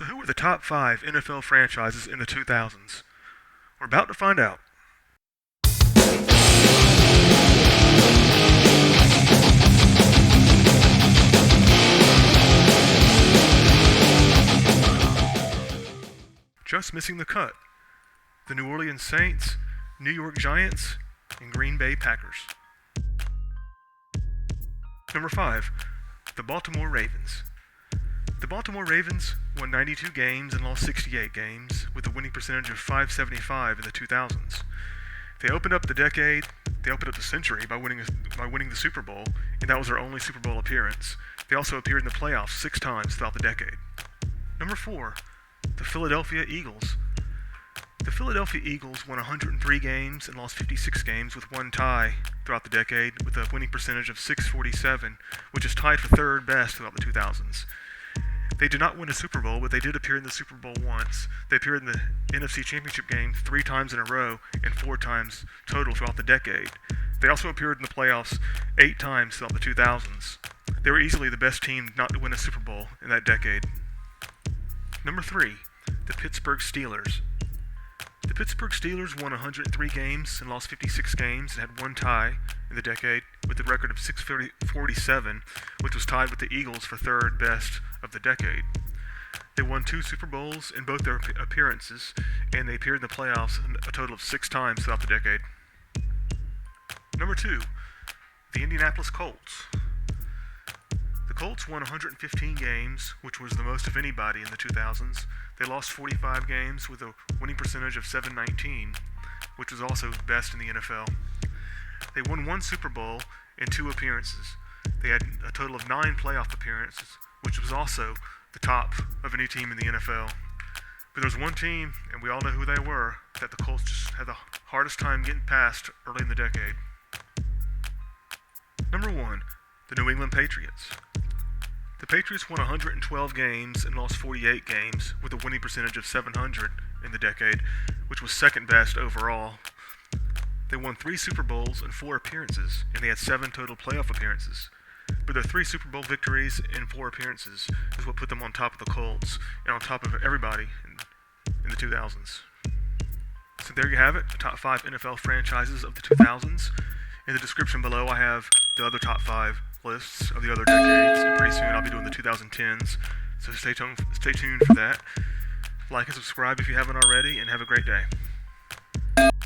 So who were the top 5 NFL franchises in the 2000s? We're about to find out. Just missing the cut. The New Orleans Saints, New York Giants, and Green Bay Packers. Number 5. The Baltimore Ravens. The Baltimore Ravens won 92 games and lost 68 games, with a winning percentage of .575 in the 2000s. They opened up the century by winning the Super Bowl, and that was their only Super Bowl appearance. They also appeared in the playoffs 6 times throughout the decade. Number 4. The Philadelphia Eagles. The Philadelphia Eagles won 103 games and lost 56 games with one tie throughout the decade, with a winning percentage of .647, which is tied for third best throughout the 2000s. They did not win a Super Bowl, but they did appear in the Super Bowl once. They appeared in the NFC Championship game 3 times in a row and 4 times total throughout the decade. They also appeared in the playoffs 8 times throughout the 2000s. They were easily the best team not to win a Super Bowl in that decade. Number 3, the Pittsburgh Steelers. The Pittsburgh Steelers won 103 games and lost 56 games and had one tie in the decade with a record of .647, which was tied with the Eagles for third best of the decade. They won 2 Super Bowls in both their appearances, and they appeared in the playoffs a total of 6 times throughout the decade. Number 2, the Indianapolis Colts. The Colts won 115 games, which was the most of anybody in the 2000s. They lost 45 games with a winning percentage of .719, which was also best in the NFL. They won 1 Super Bowl in 2 appearances. They had a total of 9 playoff appearances, which was also the top of any team in the NFL. But there's one team, and we all know who they were, that the Colts just had the hardest time getting past early in the decade. Number 1, the New England Patriots. The Patriots won 112 games and lost 48 games with a winning percentage of .700 in the decade, which was second best overall. They won 3 Super Bowls and 4 appearances, and they had 7 total playoff appearances. But their 3 Super Bowl victories and 4 appearances is what put them on top of the Colts and on top of everybody in the 2000s. So there you have it, the top 5 NFL franchises of the 2000s. In the description below, I have the other top 5 lists of the other decades, and pretty soon I'll be doing the 2010s, so stay tuned for that. Like and subscribe if you haven't already, and have a great day.